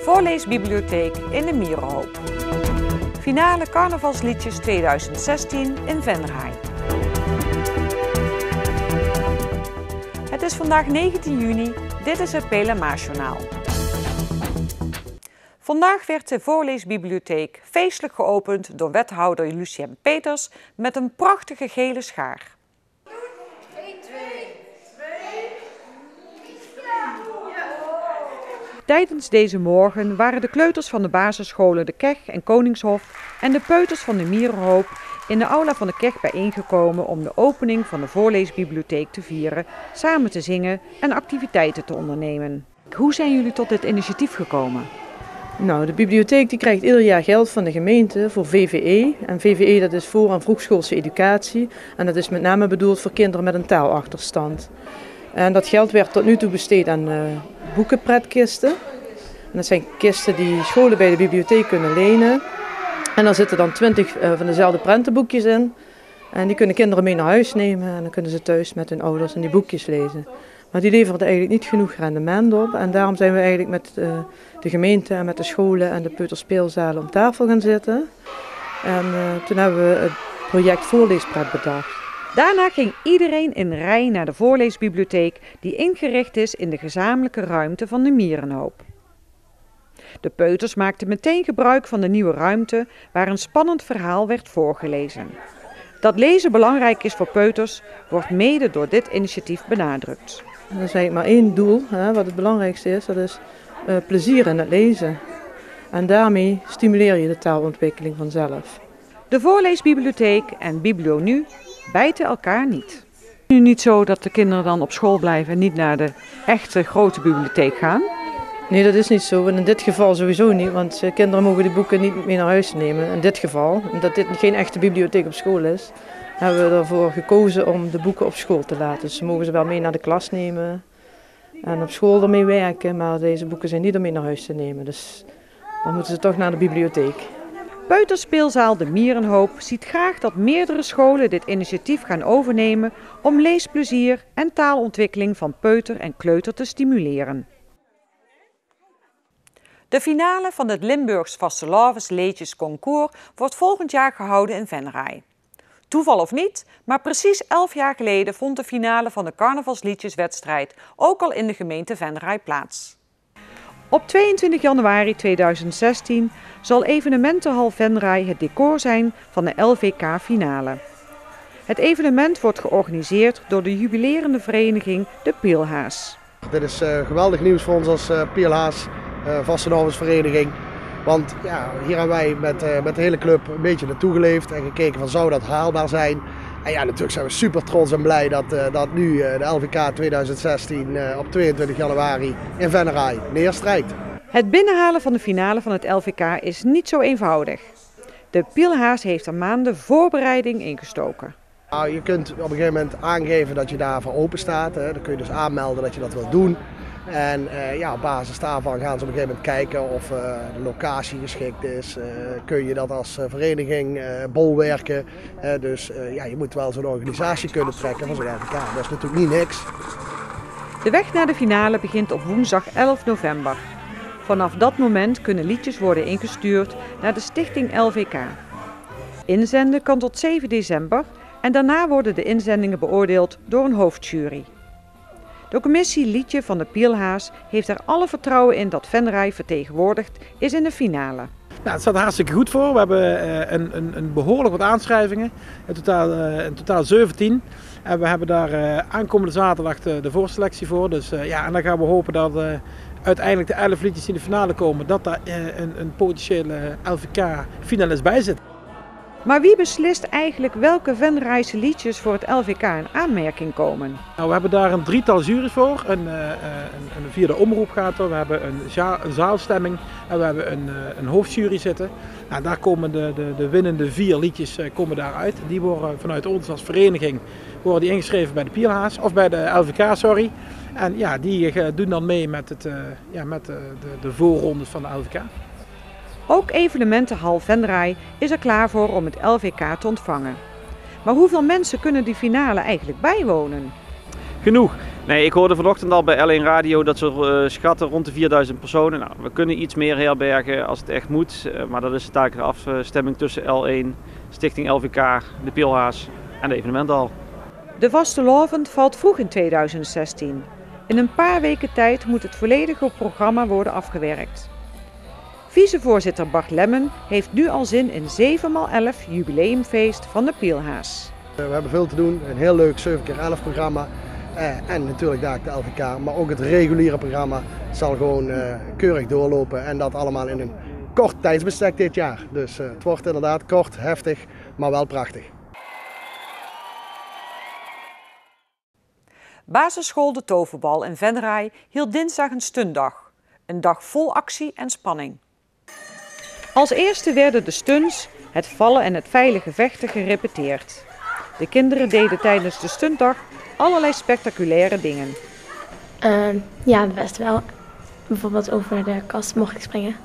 Voorleesbibliotheek in de Mierenhoop. Finale Carnavalsliedjes 2016 in Venray. Het is vandaag 19 juni, dit is het PLMA-journaal. Vandaag werd de voorleesbibliotheek feestelijk geopend door wethouder Lucien Peters met een prachtige gele schaar. Tijdens deze morgen waren de kleuters van de basisscholen De Keg en Koningshof en de peuters van de Mierenhoop in de aula van de Keg bijeengekomen om de opening van de voorleesbibliotheek te vieren, samen te zingen en activiteiten te ondernemen. Hoe zijn jullie tot dit initiatief gekomen? Nou, de bibliotheek die krijgt ieder jaar geld van de gemeente voor VVE. En VVE dat is voor- en vroegschoolse educatie. En dat is met name bedoeld voor kinderen met een taalachterstand. En dat geld werd tot nu toe besteed aan boekenpretkisten. En dat zijn kisten die scholen bij de bibliotheek kunnen lenen. En daar zitten dan 20 van dezelfde prentenboekjes in. En die kunnen kinderen mee naar huis nemen en dan kunnen ze thuis met hun ouders en die boekjes lezen. Maar die levert eigenlijk niet genoeg rendement op. En daarom zijn we eigenlijk met de gemeente en met de scholen en de peuterspeelzalen om tafel gaan zitten. En toen hebben we het project Voorleespret bedacht. Daarna ging iedereen in rij naar de voorleesbibliotheek die ingericht is in de gezamenlijke ruimte van de Mierenhoop. De peuters maakten meteen gebruik van de nieuwe ruimte waar een spannend verhaal werd voorgelezen. Dat lezen belangrijk is voor peuters wordt mede door dit initiatief benadrukt. Er is eigenlijk maar één doel, wat het belangrijkste is, dat is plezier in het lezen. En daarmee stimuleer je de taalontwikkeling vanzelf. De voorleesbibliotheek en BiblioNu bijten elkaar niet. Nu niet zo dat de kinderen dan op school blijven en niet naar de echte grote bibliotheek gaan? Nee, dat is niet zo. En in dit geval sowieso niet, want kinderen mogen die boeken niet mee naar huis nemen. In dit geval, omdat dit geen echte bibliotheek op school is, hebben we ervoor gekozen om de boeken op school te laten. Dus ze mogen ze wel mee naar de klas nemen en op school ermee werken, maar deze boeken zijn niet om mee naar huis te nemen. Dus dan moeten ze toch naar de bibliotheek. Peuterspeelzaal De Mierenhoop ziet graag dat meerdere scholen dit initiatief gaan overnemen om leesplezier en taalontwikkeling van peuter en kleuter te stimuleren. De finale van het Limburgs Vastelavondsliedjes Concours wordt volgend jaar gehouden in Venray. Toeval of niet, maar precies 11 jaar geleden vond de finale van de carnavalsliedjeswedstrijd ook al in de gemeente Venray plaats. Op 22 januari 2016 zal evenementenhal Venray het decor zijn van de LVK-finale. Het evenement wordt georganiseerd door de jubilerende vereniging De Pielhaas. Dit is geweldig nieuws voor ons als Pielhaas Vastenavondsvereniging. Want ja, hier hebben wij met de hele club een beetje naartoe geleefd en gekeken van zou dat haalbaar zijn. En ja, natuurlijk zijn we super trots en blij dat nu de LVK 2016 op 22 januari in Venray neerstrijkt. Het binnenhalen van de finale van het LVK is niet zo eenvoudig. De Pielhaas heeft er maanden voorbereiding ingestoken. Nou, je kunt op een gegeven moment aangeven dat je daarvoor open staat. Hè. Dan kun je dus aanmelden dat je dat wilt doen. En op basis daarvan gaan ze op een gegeven moment kijken of de locatie geschikt is. Kun je dat als vereniging bolwerken. Dus je moet wel zo'n organisatie kunnen trekken van zo'n LVK. Dat is natuurlijk niet niks. De weg naar de finale begint op woensdag 11 november. Vanaf dat moment kunnen liedjes worden ingestuurd naar de stichting LVK. Inzenden kan tot 7 december en daarna worden de inzendingen beoordeeld door een hoofdjury. De commissie Liedje van de Pielhaas heeft er alle vertrouwen in dat Venray vertegenwoordigd is in de finale. Nou, het staat er hartstikke goed voor. We hebben een behoorlijk wat aanschrijvingen, in totaal 17. En we hebben daar aankomende zaterdag de voorselectie voor. Dus en dan gaan we hopen dat uiteindelijk de 11 liedjes die in de finale komen, dat daar een potentiële LVK-finalist bij zit. Maar wie beslist eigenlijk welke Venrayse liedjes voor het LVK in aanmerking komen? Nou, we hebben daar een drietal juries voor. Via de omroep gaat er. We hebben een zaalstemming en we hebben een hoofdjury zitten. Nou, daar komen de winnende 4 liedjes komen daaruit. Die worden vanuit ons als vereniging worden die ingeschreven bij de Pielhaas of bij de LVK, sorry. En ja, die doen dan mee met de voorrondes van de LVK. Ook evenementenhal Venray is er klaar voor om het LVK te ontvangen. Maar hoeveel mensen kunnen die finale eigenlijk bijwonen? Genoeg. Nee, ik hoorde vanochtend al bij L1 Radio dat ze schatten rond de 4000 personen. Nou, we kunnen iets meer herbergen als het echt moet, maar dat is taak de afstemming tussen L1, Stichting LVK, de Pilhaas en de evenementhal. De vastelavond valt vroeg in 2016. In een paar weken tijd moet het volledige programma worden afgewerkt. Vicevoorzitter Bart Lemmen heeft nu al zin in 7x11 jubileumfeest van de Pilhaas. We hebben veel te doen, een heel leuk 7x11 programma. En natuurlijk daar de LVK, maar ook het reguliere programma zal gewoon keurig doorlopen. En dat allemaal in een kort tijdsbestek dit jaar. Dus het wordt inderdaad kort, heftig, maar wel prachtig. Basisschool De Toverbal in Venray hield dinsdag een stuntdag. Een dag vol actie en spanning. Als eerste werden de stunts, het vallen en het veilige vechten gerepeteerd. De kinderen deden tijdens de stuntdag allerlei spectaculaire dingen. Ja, best wel. Bijvoorbeeld over de kast mocht ik springen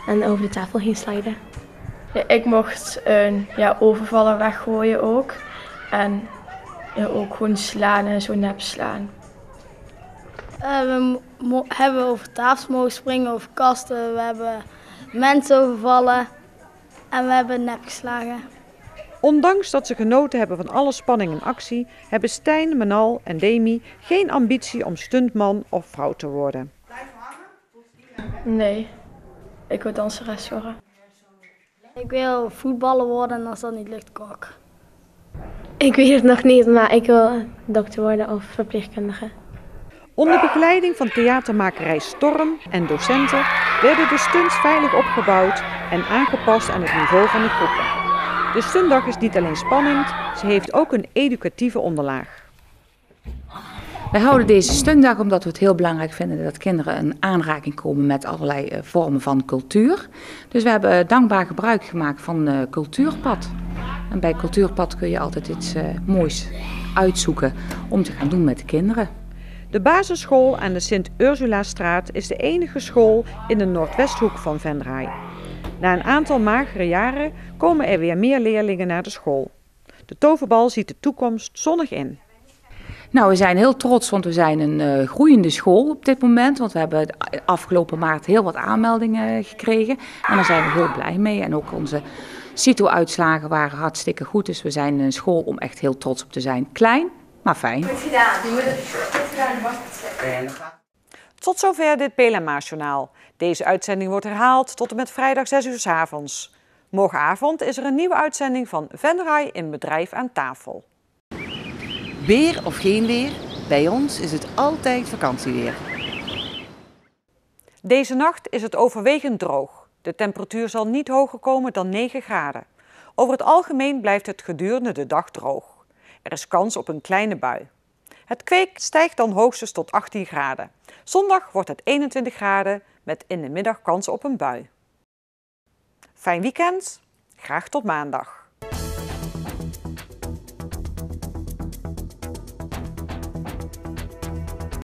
en over de tafel heen sliden. Ja, ik mocht overvallen weggooien ook. En ook gewoon slaan en zo nep slaan. We hebben over tafels mogen springen, over kasten. We hebben mensen overvallen en we hebben nep geslagen. Ondanks dat ze genoten hebben van alle spanning en actie, hebben Stijn, Manal en Demi geen ambitie om stuntman of vrouw te worden. Nee, ik wil danseres worden. Ik wil voetballer worden en als dat niet lukt, kok. Ik weet het nog niet, maar ik wil dokter worden of verpleegkundige. Onder begeleiding van theatermakerij Storm en docenten werden de stunts veilig opgebouwd en aangepast aan het niveau van de groepen. De stuntdag is niet alleen spannend, ze heeft ook een educatieve onderlaag. Wij houden deze stuntdag omdat we het heel belangrijk vinden dat kinderen in aanraking komen met allerlei vormen van cultuur. Dus we hebben dankbaar gebruik gemaakt van Cultuurpad. En bij Cultuurpad kun je altijd iets moois uitzoeken om te gaan doen met de kinderen. De basisschool aan de Sint-Ursulastraat is de enige school in de Noordwesthoek van Venray. Na een aantal magere jaren komen er weer meer leerlingen naar de school. De Toverbal ziet de toekomst zonnig in. Nou, we zijn heel trots, want we zijn een groeiende school op dit moment. Want we hebben afgelopen maart heel wat aanmeldingen gekregen. En daar zijn we heel blij mee. En ook onze CITO-uitslagen waren hartstikke goed. Dus we zijn een school om echt heel trots op te zijn. Klein, maar fijn. Goed gedaan. Tot zover dit PLMA-journaal. Deze uitzending wordt herhaald tot en met vrijdag 6 uur 's avonds. Morgenavond is er een nieuwe uitzending van Venray in bedrijf aan tafel. Weer of geen weer, bij ons is het altijd vakantieweer. Deze nacht is het overwegend droog. De temperatuur zal niet hoger komen dan 9 graden. Over het algemeen blijft het gedurende de dag droog. Er is kans op een kleine bui. Het kwik stijgt dan hoogstens tot 18 graden. Zondag wordt het 21 graden met in de middag kans op een bui. Fijn weekend, graag tot maandag.